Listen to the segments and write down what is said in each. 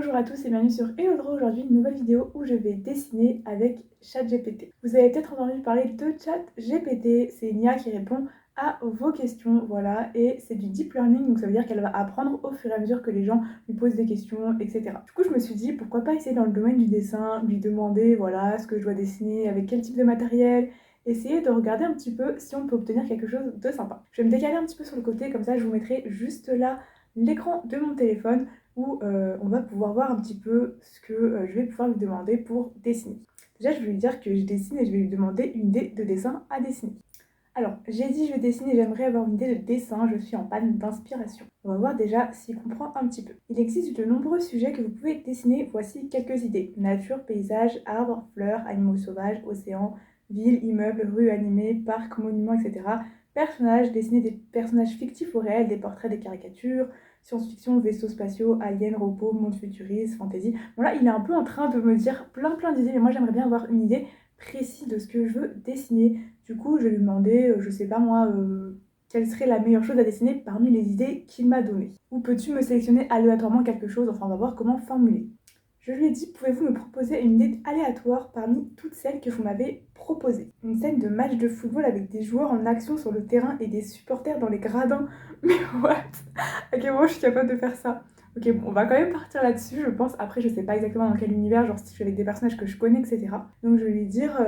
Bonjour à tous et bienvenue sur Hello. Aujourd'hui, une nouvelle vidéo où je vais dessiner avec ChatGPT. Vous avez peut-être entendu parler de ChatGPT, c'est une IA qui répond à vos questions, voilà, et c'est du deep learning, donc ça veut dire qu'elle va apprendre au fur et à mesure que les gens lui posent des questions, etc. Du coup, je me suis dit, pourquoi pas essayer dans le domaine du dessin, lui demander, voilà, ce que je dois dessiner, avec quel type de matériel, essayer de regarder un petit peu si on peut obtenir quelque chose de sympa. Je vais me décaler un petit peu sur le côté, comme ça je vous mettrai juste là l'écran de mon téléphone où on va pouvoir voir un petit peu ce que je vais pouvoir lui demander pour dessiner. Déjà, je vais lui dire que je dessine et je vais lui demander une idée de dessin à dessiner. Alors, j'ai dit je vais dessiner, j'aimerais avoir une idée de dessin, je suis en panne d'inspiration. On va voir déjà s'il comprend un petit peu. Il existe de nombreux sujets que vous pouvez dessiner, voici quelques idées. Nature, paysage, arbres, fleurs, animaux sauvages, océans, villes, immeubles, rues animées, parcs, monuments, etc. Personnages, dessiner des personnages fictifs ou réels, des portraits, des caricatures, science-fiction, vaisseaux spatiaux, aliens, robots, monde futuriste, fantasy. Bon là, il est un peu en train de me dire plein d'idées, mais moi j'aimerais bien avoir une idée précise de ce que je veux dessiner. Du coup, je vais lui demander, je sais pas moi, quelle serait la meilleure chose à dessiner parmi les idées qu'il m'a données. Ou peux-tu me sélectionner aléatoirement quelque chose? Enfin, on va voir comment formuler. Je lui ai dit, pouvez-vous me proposer une idée aléatoire parmi toutes celles que vous m'avez proposées? Une scène de match de football avec des joueurs en action sur le terrain et des supporters dans les gradins. Mais what? À quel moment je suis capable de faire ça? Ok, bon, on va quand même partir là-dessus, je pense. Après, je sais pas exactement dans quel univers, genre si je suis avec des personnages que je connais, etc. Donc je vais lui dire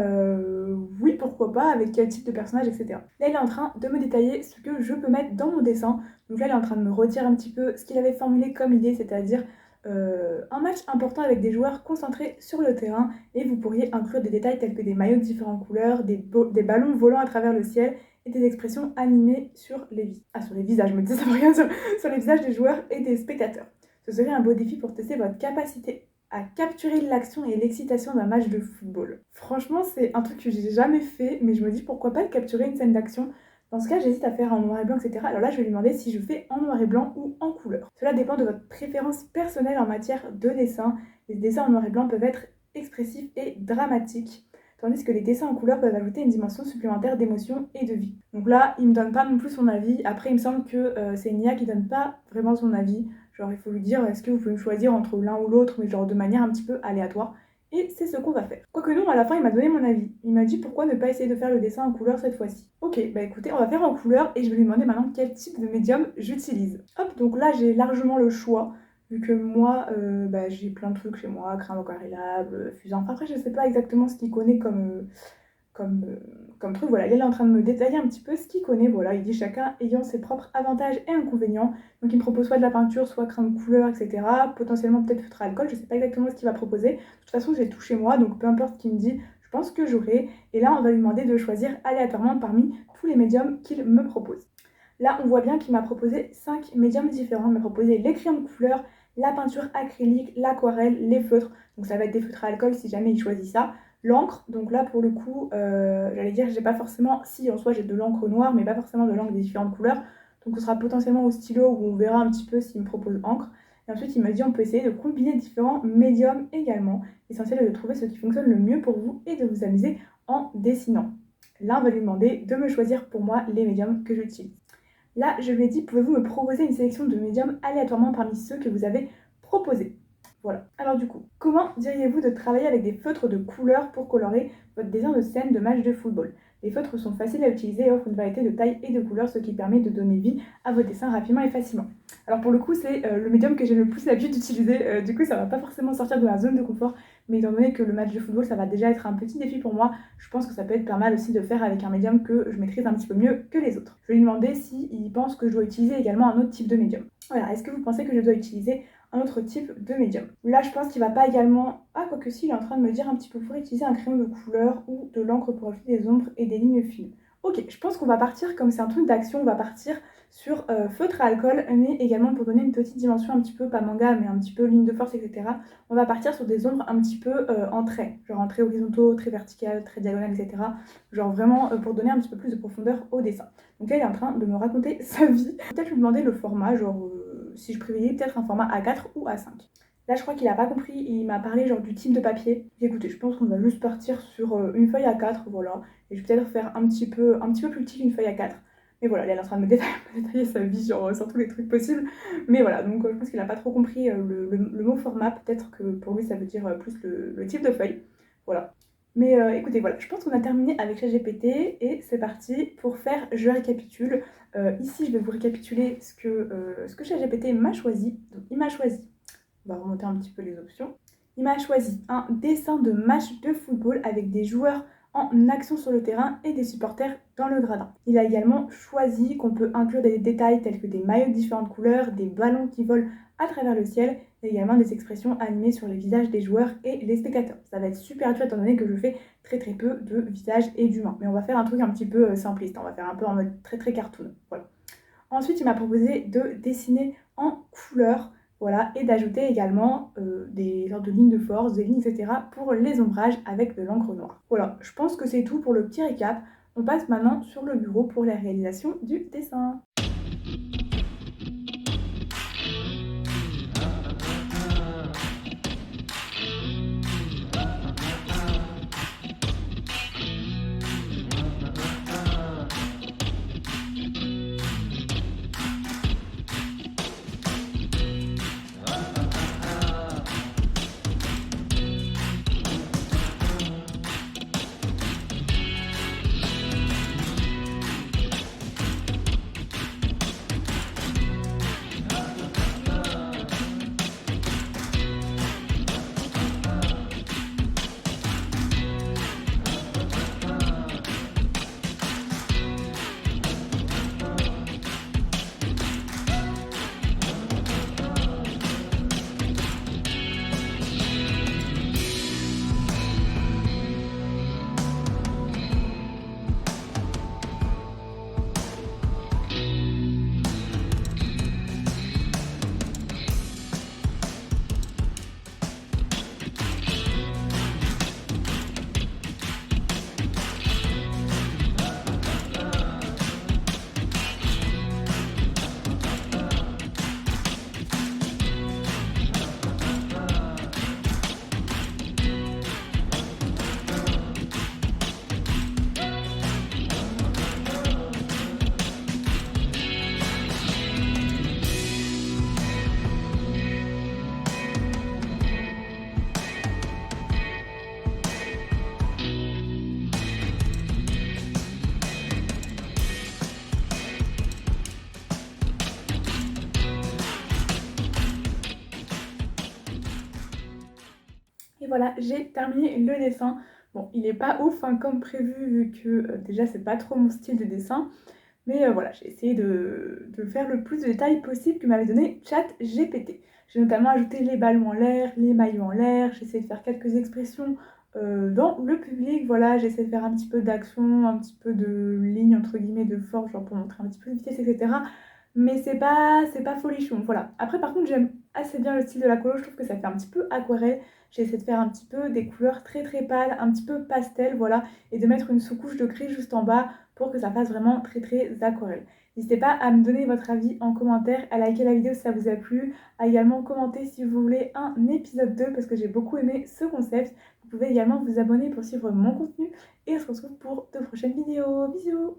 oui, pourquoi pas, avec quel type de personnage, etc. Là, il est en train de me détailler ce que je peux mettre dans mon dessin. Donc là, il est en train de me redire un petit peu ce qu'il avait formulé comme idée, c'est-à-dire un match important avec des joueurs concentrés sur le terrain et vous pourriez inclure des détails tels que des maillots de différentes couleurs, des ballons volant à travers le ciel et des expressions animées sur sur les visages, je me disais ça veut rien dire, sur les visages des joueurs et des spectateurs. Ce serait un beau défi pour tester votre capacité à capturer l'action et l'excitation d'un match de football. Franchement, c'est un truc que j'ai jamais fait, mais je me dis pourquoi pas capturer une scène d'action. Dans ce cas, j'hésite à faire en noir et blanc, etc. Alors là, je vais lui demander si je fais en noir et blanc ou en couleur. Cela dépend de votre préférence personnelle en matière de dessin. Les dessins en noir et blanc peuvent être expressifs et dramatiques, tandis que les dessins en couleur peuvent ajouter une dimension supplémentaire d'émotion et de vie. Donc là, il me donne pas non plus son avis. Après, il me semble que c'est une IA qui donne pas vraiment son avis. Genre, il faut lui dire, est-ce que vous pouvez me choisir entre l'un ou l'autre, mais genre de manière un petit peu aléatoire. Et c'est ce qu'on va faire. Quoique non, à la fin, il m'a donné mon avis. Il m'a dit pourquoi ne pas essayer de faire le dessin en couleur cette fois-ci. Ok, bah écoutez, on va faire en couleur et je vais lui demander maintenant quel type de médium j'utilise. Hop, donc là, j'ai largement le choix. Vu que moi, j'ai plein de trucs chez moi, crayon aquarellable, fusain. Enfin, après, je sais pas exactement ce qu'il connaît comme, euh, comme truc. Voilà, il est en train de me détailler un petit peu ce qu'il connaît. Voilà, il dit chacun ayant ses propres avantages et inconvénients. Donc il me propose soit de la peinture, soit crayon de couleur, etc. Potentiellement peut-être feutre à alcool, je sais pas exactement ce qu'il va proposer. De toute façon, j'ai tout chez moi, donc peu importe ce qu'il me dit, je pense que j'aurai. Et là, on va lui demander de choisir aléatoirement parmi tous les médiums qu'il me propose. Là, on voit bien qu'il m'a proposé 5 médiums différents. Il m'a proposé les crayons de couleur, la peinture acrylique, l'aquarelle, les feutres. Donc ça va être des feutres à alcool si jamais il choisit ça. L'encre, donc là pour le coup, j'allais dire, j'ai pas forcément, si en soi j'ai de l'encre noire, mais pas forcément de l'encre des différentes couleurs. Donc ce sera potentiellement au stylo où on verra un petit peu s'il me propose encre. Et ensuite il m'a dit on peut essayer de combiner différents médiums également. L'essentiel est de trouver ce qui fonctionne le mieux pour vous et de vous amuser en dessinant. Là on va lui demander de me choisir pour moi les médiums que j'utilise. Là je lui ai dit pouvez-vous me proposer une sélection de médiums aléatoirement parmi ceux que vous avez proposés. Voilà. Alors du coup, comment diriez-vous de travailler avec des feutres de couleur pour colorer votre dessin de scène de match de football? Les feutres sont faciles à utiliser et offrent une variété de tailles et de couleurs, ce qui permet de donner vie à vos dessins rapidement et facilement. Alors pour le coup, c'est le médium que j'ai le plus l'habitude d'utiliser. Du coup, ça va pas forcément sortir de ma zone de confort, mais étant donné que le match de football, ça va déjà être un petit défi pour moi, je pense que ça peut être pas mal aussi de faire avec un médium que je maîtrise un petit peu mieux que les autres. Je vais lui demander s'il pense que je dois utiliser également un autre type de médium. Voilà, est-ce que vous pensez que je dois utiliser un autre type de médium? Là, je pense qu'il va pas également... Ah, quoique si, il est en train de me dire un petit peu pour utiliser un crayon de couleur ou de l'encre pour ajouter des ombres et des lignes fines. Ok, je pense qu'on va partir, comme c'est un truc d'action, on va partir sur feutre à alcool, mais également pour donner une petite dimension un petit peu, pas manga, mais un petit peu ligne de force, etc. On va partir sur des ombres un petit peu en traits, genre en traits horizontaux, traits verticaux, traits diagonales, etc. Genre vraiment pour donner un petit peu plus de profondeur au dessin. Donc là, il est en train de me raconter sa vie. Peut-être lui demander le format, genre si je privilégie peut-être un format A4 ou A5. Là, je crois qu'il a pas compris, il m'a parlé genre du type de papier. Écoutez, je pense qu'on va juste partir sur une feuille A4, voilà. Et je vais peut-être faire un petit peu plus petit qu'une feuille A4. Mais voilà, elle est en train de me détailler sa vie sur tous les trucs possibles. Mais voilà, donc je pense qu'il n'a pas trop compris le mot format. Peut-être que pour lui, ça veut dire plus le type de feuille. Voilà. Mais écoutez, voilà, je pense qu'on a terminé avec ChatGPT et c'est parti pour faire je récapitule. Ici, je vais vous récapituler ce que ChatGPT m'a choisi. Donc, il m'a choisi, on va remonter un petit peu les options. Il m'a choisi un dessin de match de football avec des joueurs en action sur le terrain et des supporters dans le gradin. Il a également choisi qu'on peut inclure des détails tels que des maillots de différentes couleurs, des ballons qui volent à travers le ciel et également des expressions animées sur les visages des joueurs et les spectateurs. Ça va être super dur étant donné que je fais très peu de visages et d'humains. Mais on va faire un truc un petit peu simpliste, on va faire un peu en mode très cartoon. Voilà. Ensuite, il m'a proposé de dessiner en couleur, voilà, et d'ajouter également des sortes de lignes de force, des lignes, etc. pour les ombrages avec de l'encre noire. Voilà, je pense que c'est tout pour le petit récap. On passe maintenant sur le bureau pour la réalisation du dessin. Et voilà, j'ai terminé le dessin. Bon, il est pas ouf hein, comme prévu, vu que déjà c'est pas trop mon style de dessin. Mais voilà, j'ai essayé de faire le plus de détails possible que m'avait donné ChatGPT. J'ai notamment ajouté les ballons en l'air, les maillots en l'air, j'ai essayé de faire quelques expressions dans le public. Voilà, j'ai essayé de faire un petit peu d'action, un petit peu de ligne entre guillemets de force, genre pour montrer un petit peu de vitesse, etc. Mais c'est pas folichon, voilà. Après, par contre, j'aime assez bien le style de la colo, je trouve que ça fait un petit peu aquarelle. J'ai essayé de faire un petit peu des couleurs très pâles, un petit peu pastel, voilà, et de mettre une sous-couche de gris juste en bas pour que ça fasse vraiment très aquarelle. N'hésitez pas à me donner votre avis en commentaire, à liker la vidéo si ça vous a plu, à également commenter si vous voulez un épisode 2 parce que j'ai beaucoup aimé ce concept. Vous pouvez également vous abonner pour suivre mon contenu et on se retrouve pour de prochaines vidéos. Bisous!